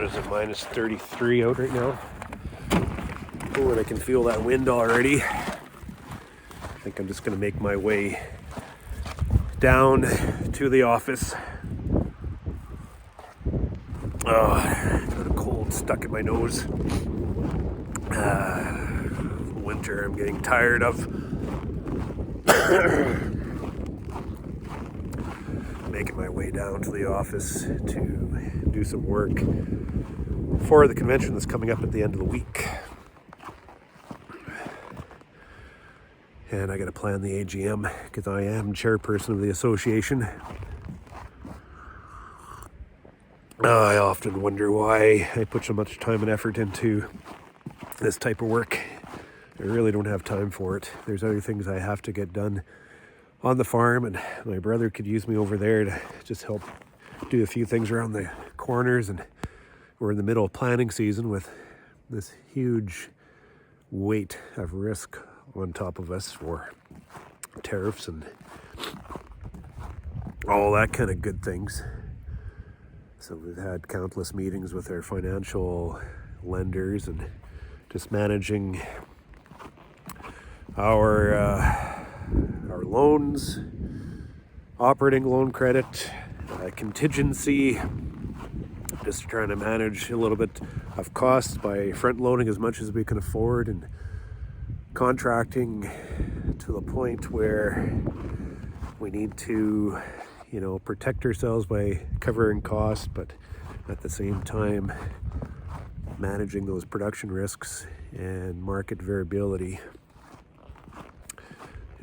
what is it, minus 33 out right now. Oh, and I can feel that wind already. I think I'm just going to make my way down to the office. Oh, got a cold stuck in my nose. Winter I'm getting tired of. Making my way down to the office to do some work for the convention that's coming up at the end of the week. And I got to plan the AGM because I am chairperson of the association. I often wonder why I put so much time and effort into this type of work. I really don't have time for it. There's other things I have to get done on the farm, and my brother could use me over there to just help do a few things around the corners, and we're in the middle of planting season with this huge weight of risk on top of us for tariffs and all that kind of good things. So we've had countless meetings with our financial lenders and just managing our loans, operating loan credit, contingency, just trying to manage a little bit of costs by front loading as much as we can afford and contracting to the point where we need to, protect ourselves by covering costs, but at the same time managing those production risks and market variability.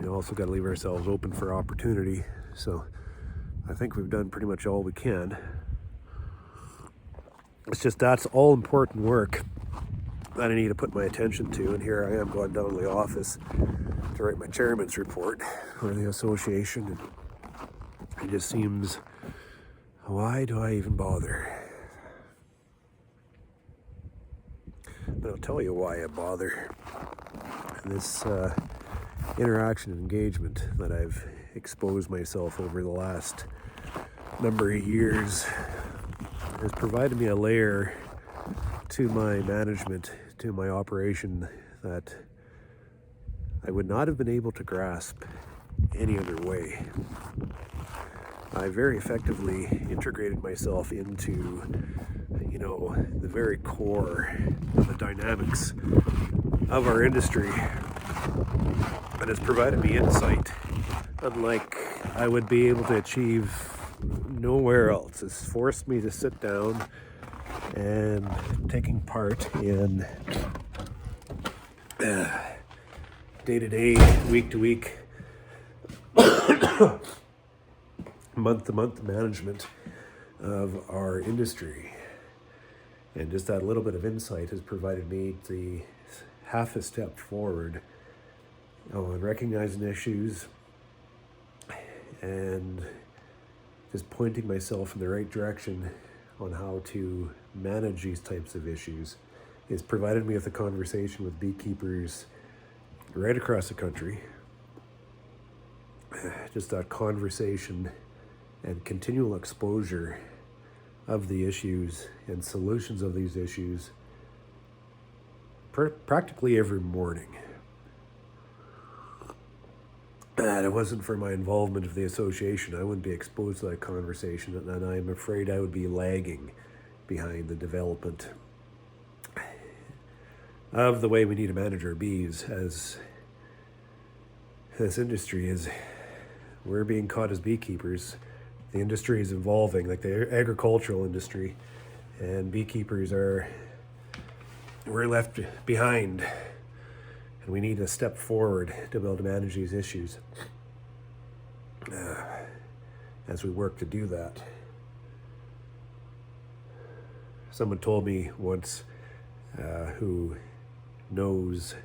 Also got to leave ourselves open for opportunity. So I think we've done pretty much all we can. It's just that's all important work that I need to put my attention to, and here I am going down to the office to write my chairman's report for the association, and it just seems, why do I even bother? But I'll tell you why I bother. This interaction and engagement that I've exposed myself over the last number of years has provided me a layer to my management, to my operation, that I would not have been able to grasp any other way. I very effectively integrated myself into, the very core of the dynamics of our industry, and it's provided me insight unlike I would be able to achieve nowhere else. It's forced me to sit down and taking part in day-to-day, week-to-week, month-to-month management of our industry. And just that little bit of insight has provided me the half a step forward on recognizing issues and just pointing myself in the right direction on how to manage these types of issues. It's provided me with a conversation with beekeepers right across the country. Just that conversation and continual exposure of the issues and solutions of these issues practically every morning. And it wasn't for my involvement of the association, I wouldn't be exposed to that conversation, and I'm afraid I would be lagging behind the development of the way we need to manage our bees, as this industry is, we're being caught as beekeepers. The industry is evolving, like the agricultural industry, and beekeepers we're left behind, and we need to step forward to be able to manage these issues as we work to do that. Someone told me once who knows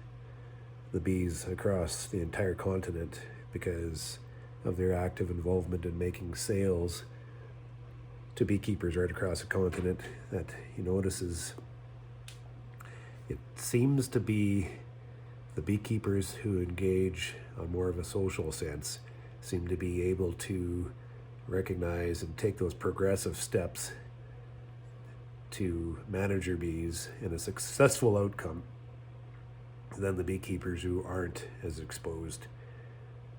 the bees across the entire continent because of their active involvement in making sales to beekeepers right across the continent, that he notices it seems to be the beekeepers who engage on more of a social sense seem to be able to recognize and take those progressive steps to manager bees and a successful outcome than the beekeepers who aren't as exposed.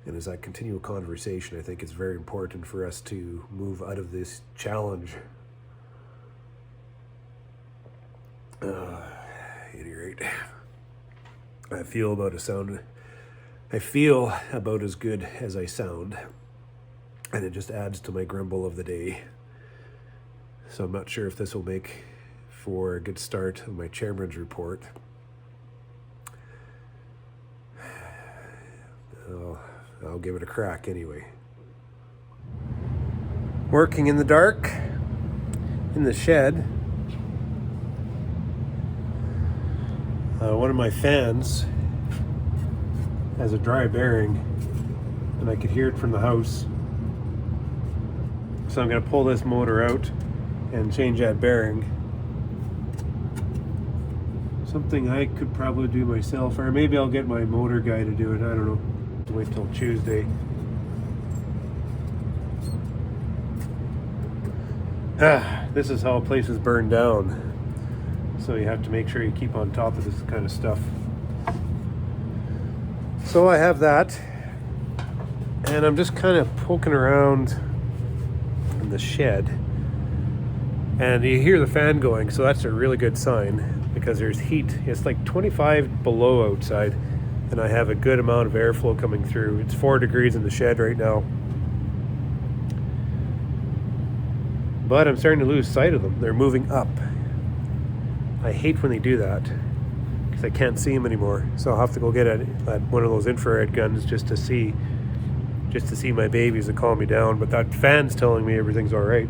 And as I continue a conversation, I think it's very important for us to move out of this challenge. At any rate, I feel about as good as I sound, and it just adds to my grumble of the day. So I'm not sure if this will make for a good start of my chairman's report. I'll give it a crack anyway. Working in the dark, in the shed. One of my fans has a dry bearing, and I could hear it from the house. So I'm going to pull this motor out and change that bearing. Something I could probably do myself, or maybe I'll get my motor guy to do it. I don't know. Wait till Tuesday. This is how a place is burned down. So you have to make sure you keep on top of this kind of stuff. So I have that, and I'm just kind of poking around in the shed, and you hear the fan going, so that's a really good sign because there's heat. It's like 25 below outside, and I have a good amount of airflow coming through. It's 4 degrees in the shed right now. But I'm starting to lose sight of them. They're moving up. I hate when they do that because I can't see them anymore. So I'll have to go get one of those infrared guns just to see my babies and calm me down. But that fan's telling me everything's all right,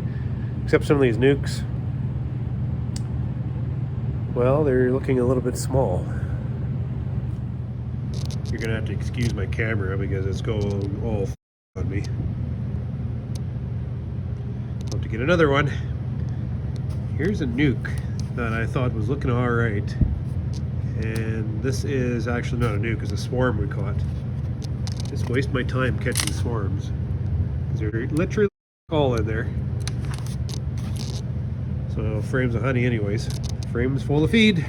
except some of these nukes. Well, they're looking a little bit small. You're gonna have to excuse my camera because it's going all on me. I'll have to get another one. Here's a nuke that I thought was looking all right, and this is actually not a nuke, it's a swarm we caught. Just waste my time catching swarms because they're literally all in there. So frames of honey anyways. Frames full of feed.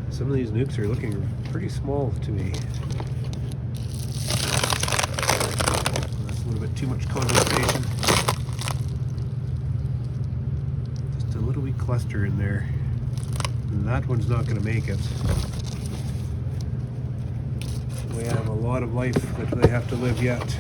Some of these nukes are looking pretty small to me. That's a little bit too much condensation. Just a little wee cluster in there. And that one's not going to make it. We have a lot of life that they have to live yet.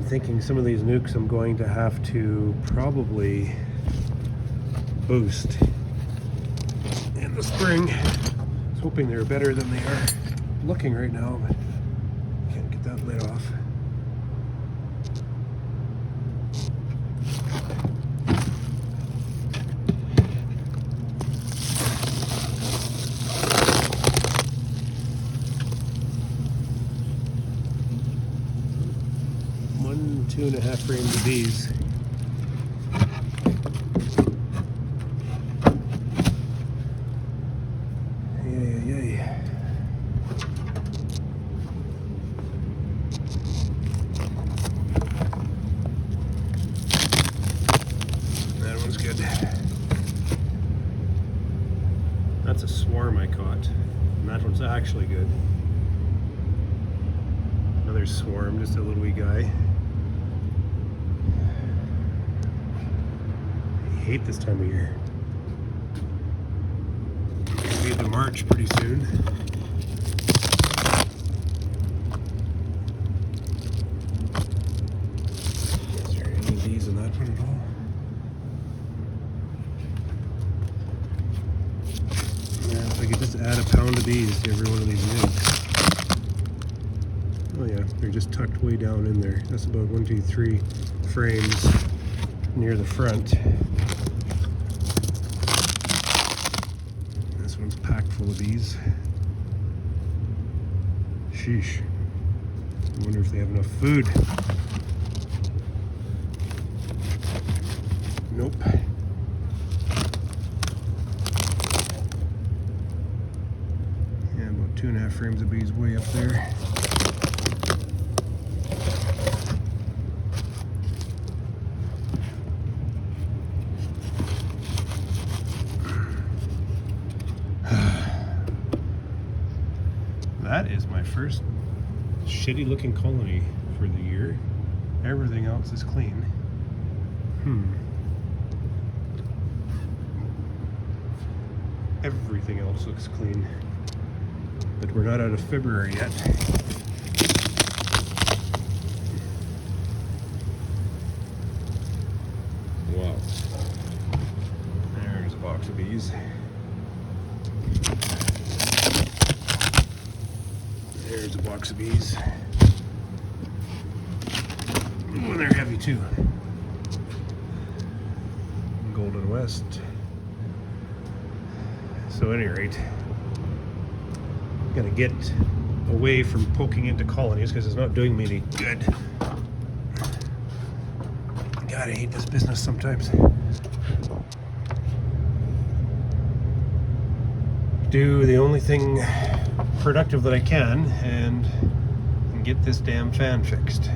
Thinking some of these nukes I'm going to have to probably boost in the spring. I was hoping they were better than they are looking right now, but can't get that lid off. One, 2.5 frames of bees. Yay. That one's good. That's a swarm I caught, and that one's actually good. Another swarm, just a little wee guy. I hate this time of year. It'll be the March pretty soon. Is there any bees in that one at all? Yeah, if I could just add a pound of bees to every one of these nukes. Oh yeah, they're just tucked way down in there. That's about 1, 2, 3 frames near the front. This one's packed full of bees. Sheesh. I wonder if they have enough food. Nope. Yeah, about 2.5 frames of bees way up there. That is my first shitty looking colony for the year. Everything else is clean. Everything else looks clean. But we're not out of February yet. Wow. There's a box of bees. There's a box of bees. Oh, they're heavy too. Golden West. So at any rate, gotta get away from poking into colonies because it's not doing me any good. God, I hate this business sometimes. Do the only thing productive that I can and get this damn fan fixed.